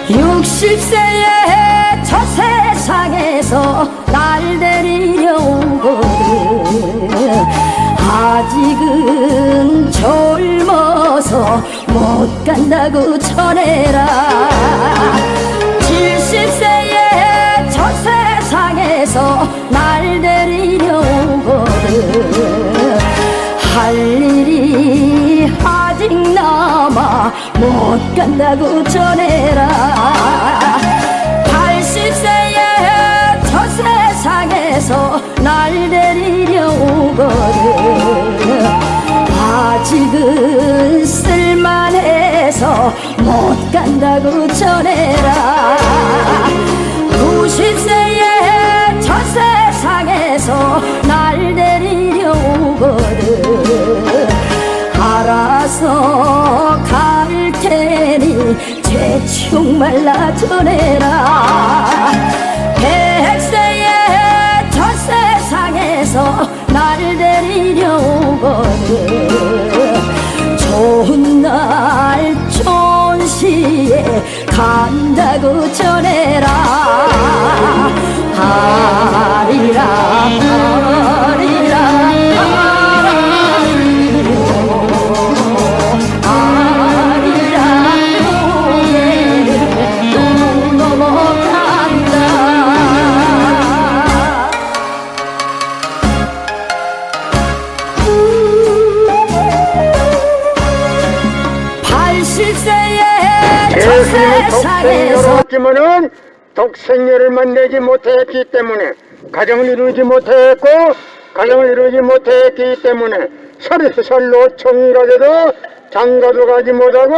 60세에 저 세상에서 날 데리려 오거든. 아직은 젊어서 못 간다고 전해라. 70세에 저 세상에서 날 데리려 오거든. 할 일이 아직 남아 못 간다고 전해라. 80세에 저 세상에서 날 데리려 오거든. 아직은 쓸만해서 못 간다고 전해라. 90세에 저 세상에서 날 데리려 오거든. 알아서 갈 테니 재충 말라 전해라. 100세에 저 세상에서 날 데리려 오거든. 좋은 날 좋은 시에 간다고 전해라. 하리라 하리라 하리라 고개를 또 넘어간다. 80세에 저 세상에서 독생녀를 독생녀를 내지 못했기 때문에 가정을 이루지 못했고, 가정을 이루지 못했기 때문에 33살 노총이라 돼도 장가도 가지 못하고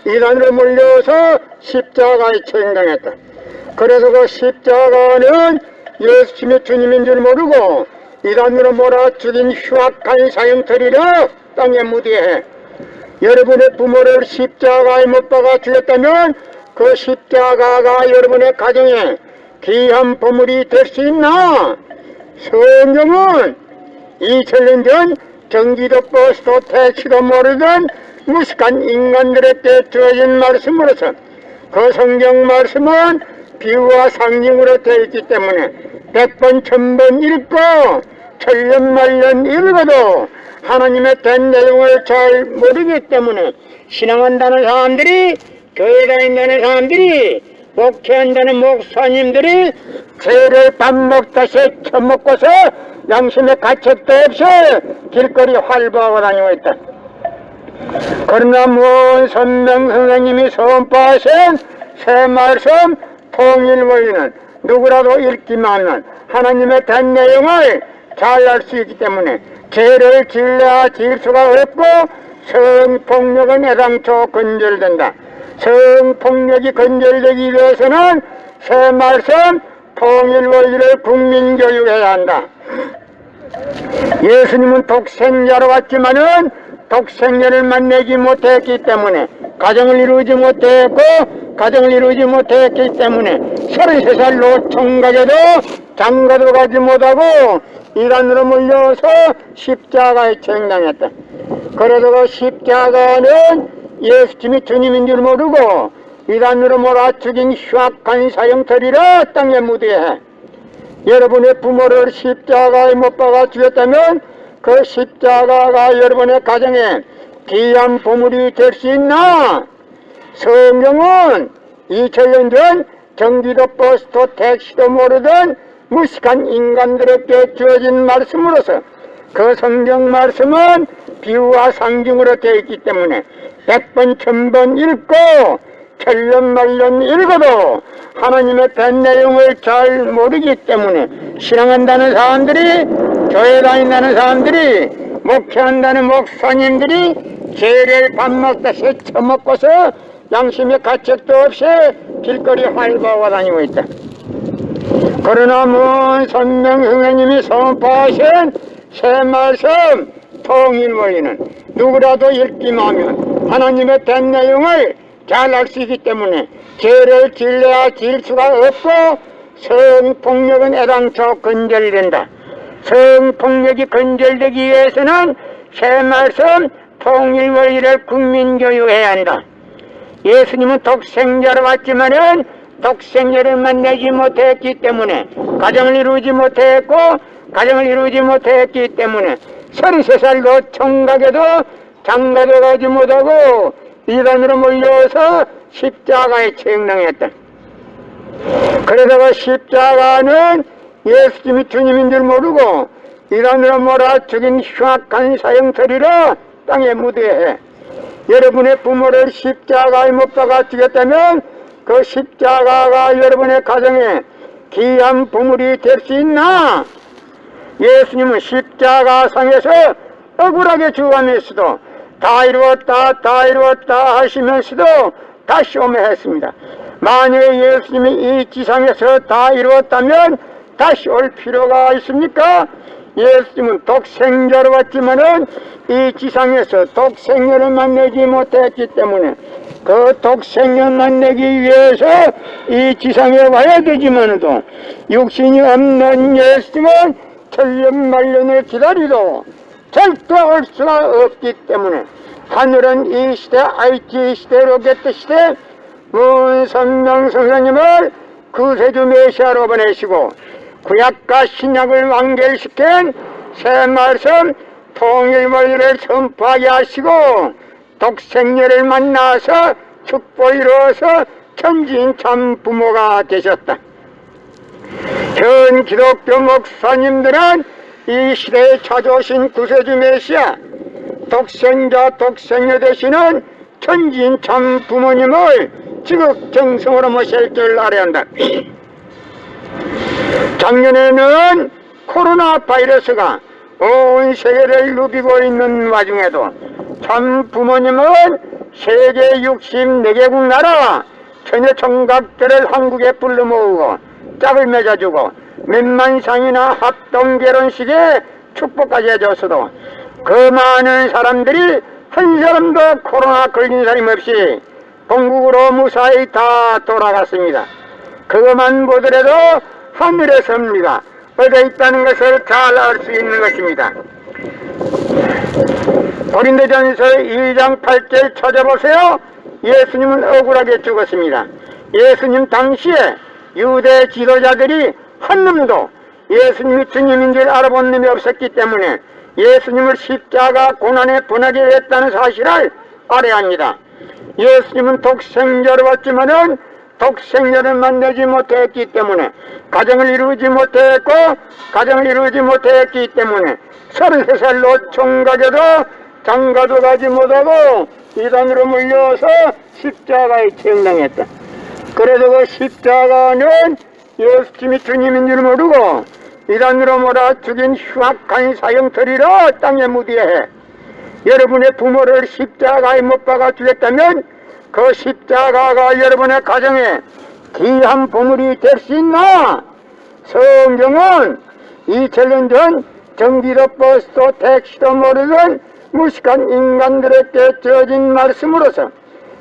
이단으로 몰려서 십자가에 처형당했다. 그래서 그 십자가는 예수님이 주님인 줄 모르고 이단으로 몰아 죽인 흉악한 사형터리라 땅에 무대해. 여러분의 부모를 십자가에 못 박아 죽였다면 그 십자가가 여러분의 가정에 귀한 보물이 될 수 있나? 성경은 2000년 전 경기도 버스도 택시도 모르던 무식한 인간들에게 주어진 말씀으로서 그 성경 말씀은 비유와 상징으로 되어 있기 때문에 100번 1000번 읽고 천년만년 읽어도 하나님의 된 내용을 잘 모르기 때문에 신앙한다는 사람들이, 교회 다닌다는 사람들이, 목회한다는 목사님들이 죄를 밥 먹다시 처먹고서 양심의 가책도 없이 길거리 활보하고 다니고 있다. 그러나 문 선명 선생님이 선포하신 새 말씀 통일원리는 누구라도 읽기만 하면 하나님의 된 내용을 잘 알 수 있기 때문에 죄를 질러야 질 수가 없고 성폭력은 애당초 근절된다. 성폭력이 근절되기 위해서는 새 말씀 통일원리를 국민교육해야 한다. 예수님은 독생자로 왔지만은 독생자를 만나지 못했기 때문에 가정을 이루지 못했고, 가정을 이루지 못했기 때문에 33살 노총각에도 장가도 가지 못하고 이단으로 몰려서 십자가에 처형당했다. 그래서 그 십자가는 예수님이 주님인 줄 모르고 이단으로 몰아 죽인 흉악한 사형터리라 땅에 무대해. 여러분의 부모를 십자가에 못 박아 죽였다면 그 십자가가 여러분의 가정에 귀한 보물이 될 수 있나? 성경은 2000년 전 경기도 버스도 택시도 모르던 무식한 인간들에게 주어진 말씀으로서 그 성경 말씀은 비유와 상징으로 되어 있기 때문에 100번 1000번 읽고 천년만년 읽어도 하나님의 된 내용을 잘 모르기 때문에 신앙한다는 사람들이, 교회 다닌다는 사람들이, 목회한다는 목사님들이 죄를 밥 먹다시 처먹고서 양심의 가책도 없이 길거리 활보하고 다니고 있다. 그러나 문 선명 선생님이 선포하신 새 말씀 통일원리는 누구라도 읽기만 하면 하나님의 된 내용을 잘 알 수 있기 때문에 죄를 질러야 질 수가 없고 성폭력은 애당초 근절된다. 성폭력이 근절되기 위해서는 새 말씀 통일원리를 국민교육해야 한다. 예수님은 독생자로 왔지만은 독생자를 만나지 못했기 때문에 가정을 이루지 못했고 가정을 이루지 못했기 때문에 33살로 총각에도 장가도 가지 못하고 이단으로 몰려서 십자가에 책당했다. 그러다가 십자가는 예수님이 주님인 줄 모르고 이단으로 몰아 죽인 흉악한 사형터리로 땅에 묻어야 해. 여러분의 부모를 십자가에 못 박아 죽였다면 그 십자가가 여러분의 가정에 귀한 보물이 될 수 있나? 예수님은 십자가상에서 억울하게 죽어가면서도 다 이루었다 다 이루었다 하시면서도 다시 오매했습니다. 만약에 예수님이 이 지상에서 다 이루었다면 다시 올 필요가 있습니까? 예수님은 독생자로 왔지만은 이 지상에서 독생자를 만나지 못했기 때문에 그 독생자를 만나기 위해서 이 지상에 와야 되지만도 육신이 없는 예수님은 천년만년을 기다리도 절대 올 수가 없기 때문에 하늘은 이 시대 IT 시대 로켓 시대 문선명 선생님을 구세주 메시아로 보내시고 구약과 신약을 완결시킨 새 말씀 통일원리를 선포하게 하시고 독생녀를 만나서 축복을 이루어서 천지인 참 부모가 되셨다. 현 기독교 목사님들은 이 시대에 찾아오신 구세주 메시아 독생자 독생녀 되시는 천지인 참 부모님을 지극정성으로 모실 줄 알아야 한다. 작년에는 코로나 바이러스가 온 세계를 누비고 있는 와중에도 참 부모님은 세계 64개국 나라 처녀 총각들을 한국에 불러 모으고 짝을 맺어주고 몇만상이나 합동 결혼식에 축복까지 해줬어도 그 많은 사람들이 한 사람도 코로나 걸린 사람 없이 본국으로 무사히 다 돌아갔습니다. 그것만 보더라도 하늘의 섭리가 어디 있다는 것을 잘 알 수 있는 것입니다. 고린도전서 2장 8절 찾아보세요. 예수님은 억울하게 죽었습니다. 예수님 당시에 유대 지도자들이 한 놈도 예수님이 주님인 줄 알아본 놈이 없었기 때문에 예수님을 십자가 고난에 분하게 했다는 사실을 알아야 합니다. 예수님은 독생자로 왔지만은 독생자를 만나지 못했기 때문에 가정을 이루지 못했고 가정을 이루지 못했기 때문에 33살로 총각에도 장가도 가지 못하고 이단으로 물려서 십자가에 책당했다. 그래서 그 십자가는 예수님이 주님인 줄 모르고 이단으로 몰아 죽인 흉악한 사형터리로 땅에 묻어야 해. 여러분의 부모를 십자가에 못 박아 죽였다면 그 십자가가 여러분의 가정에 귀한 보물이 될 수 있나? 성경은 2000년 전 전기도 버스도 택시도 모르던 무식한 인간들에게 주어진 말씀으로서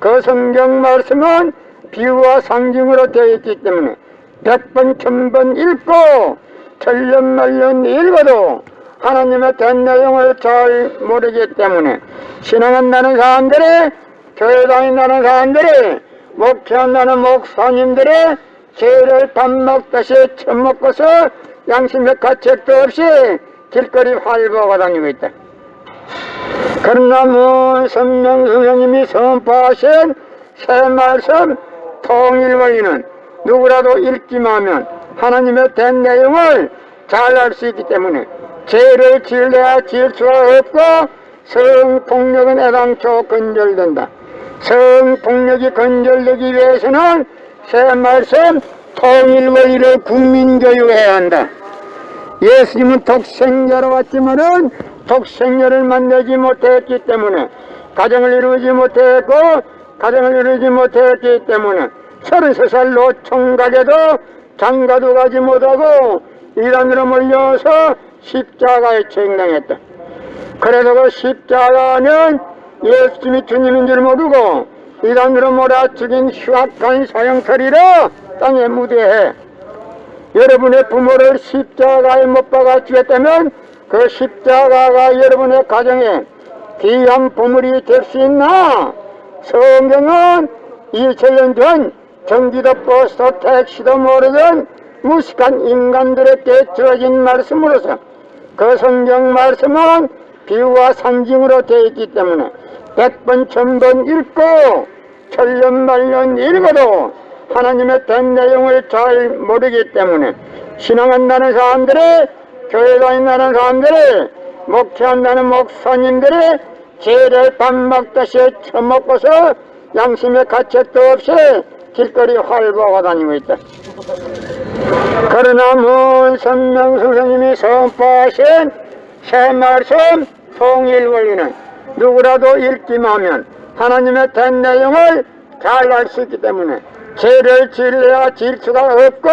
그 성경 말씀은 비유와 상징으로 되어 있기 때문에 100번 1000번 읽고 천년만년 읽어도 하나님의 된 내용을 잘 모르기 때문에 신앙한다는 사람들이 교회 다닌다는 사람들이 목회한다는 목사님들이 죄를 밥 먹듯이 처먹고서 양심의 가책도 없이 길거리 활보하고 다니고 있다. 그러나 문선명 선생님이 선포하신 새 말씀 통일원리는 누구라도 읽기만 하면 하나님의 된 내용을 잘 알 수 있기 때문에 죄를 지을래야 지을 수가 없고 성폭력은 애당초 건절된다. 성폭력이 건절되기 위해서는 새 말씀 통일원리를 국민교육해야 한다. 예수님은 독생자로 왔지만은 독생자를 만나지 못했기 때문에 가정을 이루지 못했고 가정을 이루지 못했기 때문에 33살로 총각에도 장가도 가지 못하고 이단으로 몰려서 십자가에 책당했다. 그래서 그 십자가는 예수님이 주님인 줄 모르고 이단으로 몰아 죽인 흉악한 사형터리로 땅에 묻어야 해. 여러분의 부모를 십자가에 못 박아 죽였다면 그 십자가가 여러분의 가정에 귀한 보물이 될 수 있나? 성경은 2000년 전 경기도 버스도 택시도 모르던 무식한 인간들에게 주어진 말씀으로서 그 성경 말씀은 비유와 상징으로 되어 있기 때문에 100번 1000번 읽고 천년만년 읽어도 하나님의 된 내용을 잘 모르기 때문에 신앙한다는 사람들이, 교회 다닌다는 사람들이, 목회한다는 목사님들이 죄를 밥 먹듯이 처먹고서 양심의 가책도 없이 길거리 활보하고 다니고 있다. 그러나 문선명 선생님이 선포하신 새 말씀 통일원리는 누구라도 읽기만 하면 하나님의 된 내용을 잘 알 수 있기 때문에 죄를 지으려야 지을 수가 없고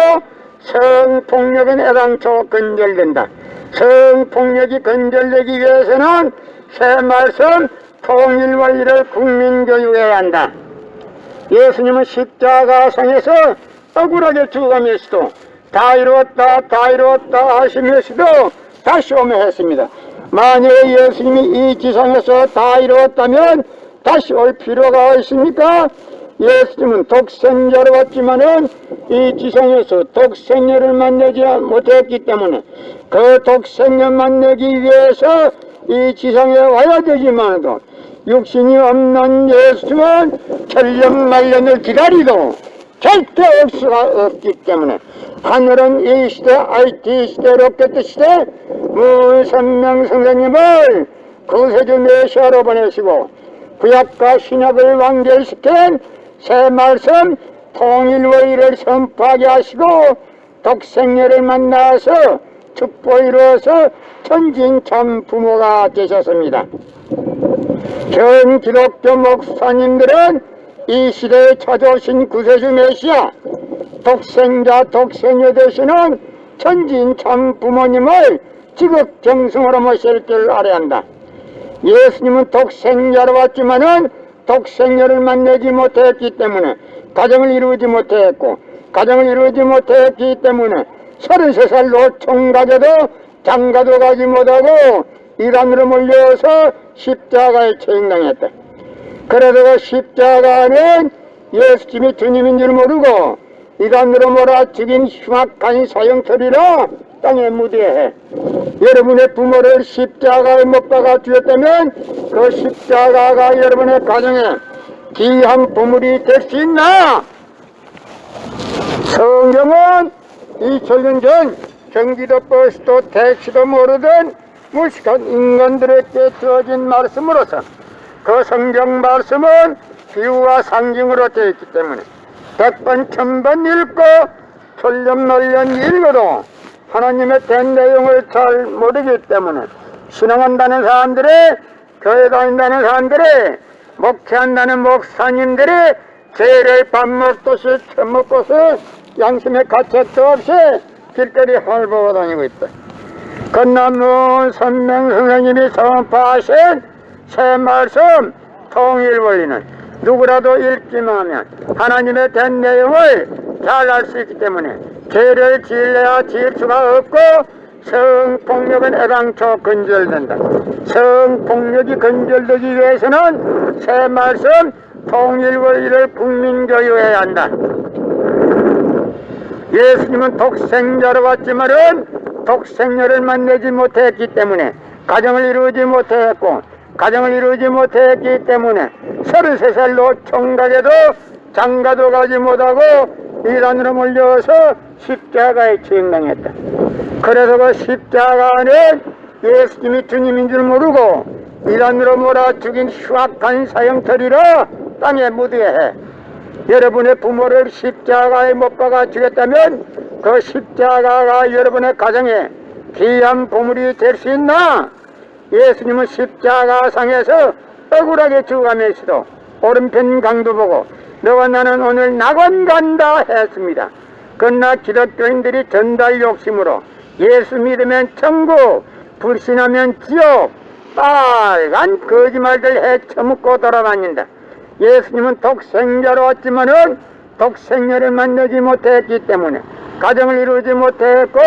성폭력은 애당초 근절된다. 성폭력이 근절되기 위해서는 새 말씀 통일원리를 국민교육해야 한다. 예수님은 십자가상에서 억울하게 죽어가면서도 다 이루었다 다 이루었다 하시면서도 다시 오며 했습니다. 만약에 예수님이 이 지상에서 다 이루었다면 다시 올 필요가 있습니까? 예수님은 독생자로 왔지만은 이 지상에서 독생녀를 만나지 못했기 때문에 그 독생녀 만나기 위해서 이 지상에 와야 되지만도 육신이 없는 예수님은 천년만년을 기다리도 절대 올 수가 없기 때문에 하늘은 이 시대 IT 시대 로켓 시대 문선명 선생님을 구세주 메시아로 보내시고 구약과 신약을 완결시킨 새 말씀 통일원리를 선포하게 하시고 독생녀를 만나서 축복을 이루어서 천진 참 부모가 되셨습니다. 전 기독교 목사님들은 이 시대에 찾아오신 구세주 메시아 독생자 독생녀 되시는 천진 참 부모님을 지극정성으로 모실 줄 알아야 한다. 예수님은 독생자로 왔지만은 독생녀를 만나지 못했기 때문에 가정을 이루지 못했고 가정을 이루지 못했기 때문에 33살로 총각에도 장가도 가지 못하고 이란으로 몰려서 십자가에 처형당했다. 그래서 그 십자가는 예수님이 주님인 줄 모르고 이란으로 몰아 죽인 흉악한 사형처리로 땅에 무대해 여러분의 부모를 십자가에 못 박아 죽였다면 그 십자가가 여러분의 가정에 귀한 보물이 될 수 있나? 성경은 2000년 전 경기도 버스도 택시도 모르던 무식한 인간들에게 주어진 말씀으로서 그 성경 말씀은 비유와 상징으로 되어 있기 때문에 100번 1000번 읽고 천년만년 읽어도 하나님의 된 내용을 잘 모르기 때문에 신앙한다는 사람들이, 교회 다닌다는 사람들이, 목회한다는 목사님들이 죄를 밥 먹듯이 처먹고서 양심의 가책도 없이 길거리 활보하고 다니고 있다. 건남문 선명 선생님이 선포하신 새 말씀 통일원리는 누구라도 읽기만 하면 하나님의 된 내용을 잘 알 수 있기 때문에 죄를 지으려야 지을 수가 없고 성폭력은 애당초 근절된다. 성폭력이 근절되기 위해서는 새 말씀 통일원리를 국민교육해야 한다. 예수님은 독생자로 왔지만은 독생녀를 만나지 못했기 때문에 가정을 이루지 못했고 가정을 이루지 못했기 때문에 33살로 총각에도 장가도 가지 못하고 이란으로 몰려서 십자가에 처형당했다. 그래서 그 십자가는 예수님이 주님인 줄 모르고 이란으로 몰아 죽인 흉악한 사형터리라 땅에 묻어해 여러분의 부모를 십자가에 못 박아 죽였다면 그 십자가가 여러분의 가정에 귀한 보물이 될 수 있나? 예수님은 십자가상에서 억울하게 죽어가면서도 오른편 강도 보고 너와 나는 오늘 낙원 간다 했습니다. 그러나 기독교인들이 전달 욕심으로 예수 믿으면 천국, 불신하면 지옥, 빨간 거짓말들 해 처먹고 돌아다닌다. 예수님은 독생자로 왔지만은 독생녀를 만나지 못했기 때문에 가정을 이루지 못했고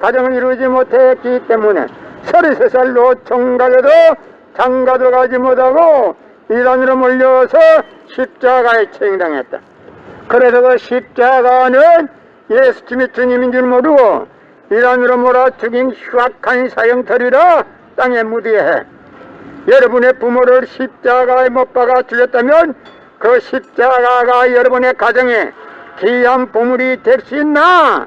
가정을 이루지 못했기 때문에 33살로 총각에도 장가도 가지 못하고 이란으로 몰려서 십자가에 처형당했다. 그래서 그 십자가는 예수님이 주님인 줄 모르고 이란으로 몰아 죽인 흉악한 사형터리라 땅에 묻어야 해. 여러분의 부모를 십자가에 못 박아 죽였다면 그 십자가가 여러분의 가정에 귀한 보물이 될 수 있나?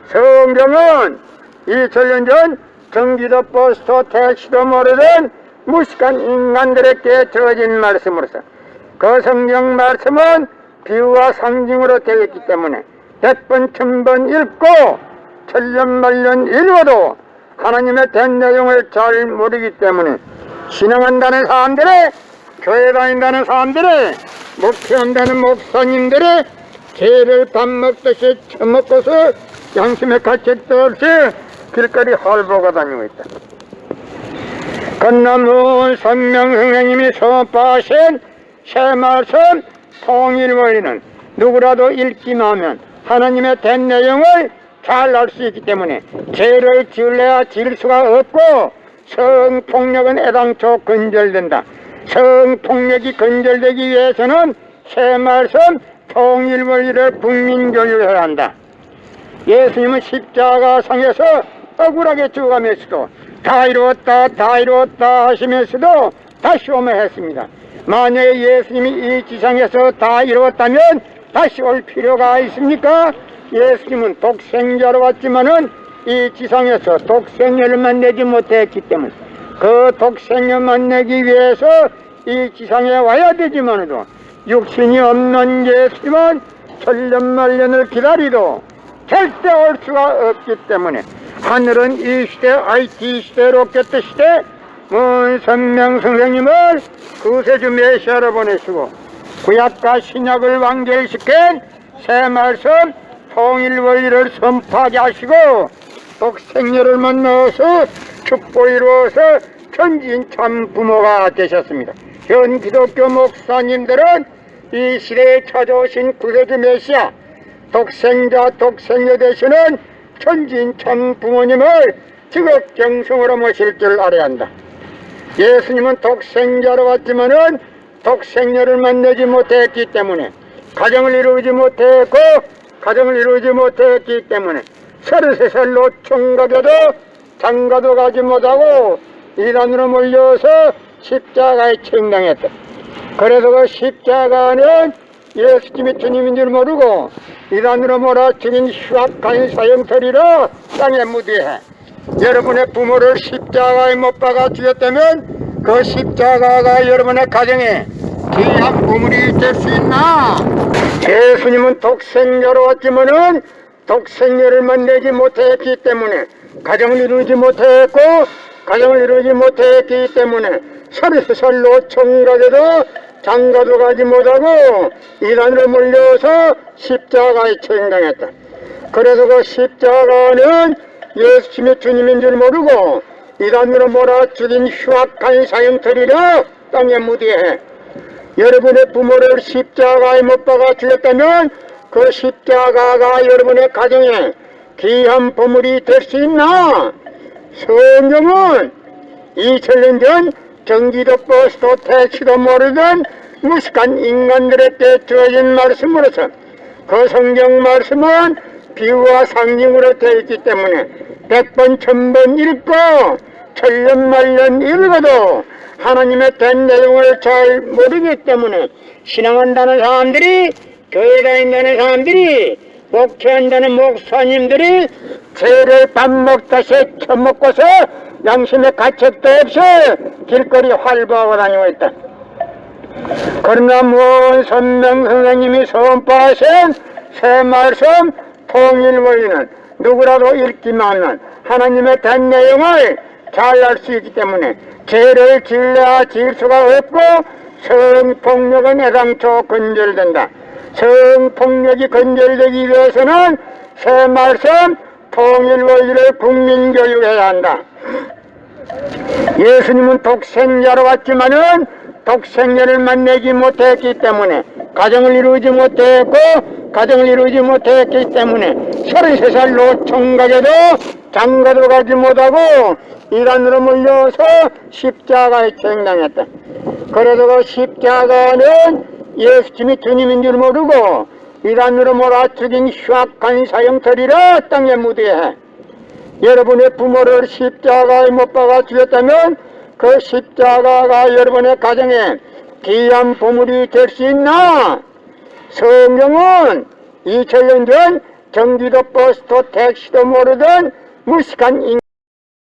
성경은 2000년 전 경기도 버스도 택시도 모르던 무식한 인간들에게 주어진 말씀으로서 그 성경 말씀은 비유와 상징으로 되어 있기 때문에 100번 1000번 읽고 천년만년 읽어도 하나님의 된 내용을 잘 모르기 때문에 신앙한다는 사람들이, 교회 다닌다는 사람들이, 목회한다는 목사님들이 죄를 밥 먹듯이 처먹고서 양심의 가책도 없이 길거리 헐보고 다니고 있다. 건너문 선명 선생님이 선포하신 새 말씀 통일원리는 누구라도 읽기만 하면 하나님의 된 내용을 잘 알 수 있기 때문에 죄를 지을래야 지을 수가 없고 성폭력은 애당초 근절된다. 성폭력이 근절되기 위해서는 새 말씀 통일원리를 국민교육해야 한다. 예수님은 십자가상에서 억울하게 죽어가면서도 다 이루었다 다 이루었다 하시면서도 다시 오며 했습니다. 만약에 예수님이 이 지상에서 다 이루었다면 다시 올 필요가 있습니까? 예수님은 독생자로 왔지만은 이 지상에서 독생혈만 내지 못했기 때문에 그 독생혈만 내기 위해서 이 지상에 와야 되지만도 육신이 없는 예수님은 천년만년을 기다리도 절대 올 수가 없기 때문에 하늘은 이 시대 IT 시대 로켓 시대 문선명 선생님을 구세주 메시아로 보내시고 구약과 신약을 완결시킨 새 말씀 통일원리를 선포하게 하시고 독생녀를 만나서 축복을 이루어서 천지인 참 부모가 되셨습니다. 현 기독교 목사님들은 이 시대에 찾아오신 구세주 메시아 독생자 독생녀 되시는 천지인 참 부모님을 지극정성으로 모실 줄 알아야 한다. 예수님은 독생자로 왔지만은 독생녀를 만나지 못했기 때문에 가정을 이루지 못했고 가정을 이루지 못했기 때문에 33살로 총각에도 장가도 가지 못하고 이단으로 몰려서 십자가에 처형당했다. 그래서 그 십자가는 예수님이 주님인 줄 모르고 이단으로 몰아 죽인 흉악한 사형터리로 땅에 묻어야 해. 여러분의 부모를 십자가에 못 박아 죽였다면 그 십자가가 여러분의 가정에 귀한 보물이 될 수 있나? 예수님은 독생자로 왔지만은 독생녀를 만나지 못했기 때문에 가정을 이루지 못했고 가정을 이루지 못했기 때문에 33살로 총각에도 장가도 가지 못하고 이단으로 몰려서 십자가에 처형당했다. 그래서 그 십자가는 예수님이 주님인 줄 모르고 이단으로 몰아 죽인 흉악한 사형터리라 땅에 묻어야 해. 여러분의 부모를 십자가에 못 박아 죽였다면 그 십자가가 여러분의 가정에 귀한 보물이 될 수 있나? 성경은 2000년 전 경기도 버스도 택시도 모르던 무식한 인간들에게 주어진 말씀으로서 그 성경 말씀은 비유와 상징으로 되어 있기 때문에 100번 1000번 읽고 천년만년 읽어도 하나님의 된 내용을 잘 모르기 때문에 신앙한다는 사람들이, 교회 다닌다는 사람들이, 목회한다는 목사님들이 죄를 밥 먹다시 처먹고서 양심의 가책도 없이 길거리 활보하고 다니고 있다. 그러나 문선명 선생님이 선포하신 새 말씀 통일원리는 누구라도 읽기만 하면 하나님의 된 내용을 잘 알 수 있기 때문에 죄를 지을래야 지을 수가 없고 성폭력은 애당초 근절된다. 성폭력이 근절되기 위해서는 새 말씀 통일원리를 국민교육해야 한다. 예수님은 독생자로 왔지만은 독생자를 만나지 못했기 때문에 가정을 이루지 못했고 가정을 이루지 못했기 때문에 33살로 총각에도 장가도 가지 못하고 이단으로 몰려서 십자가에 처형당했다. 그래서 그 십자가는 예수님이 주님인 줄 모르고 이단으로 몰아죽인 흉악한 사형터리라 땅에 묻어야 해. 여러분의 부모를 십자가에 못 박아 죽였다면 그 십자가가 여러분의 가정에 귀한 보물이 될 수 있나? 성경은 2000년 전 경기도 버스도 택시도 모르던 무식한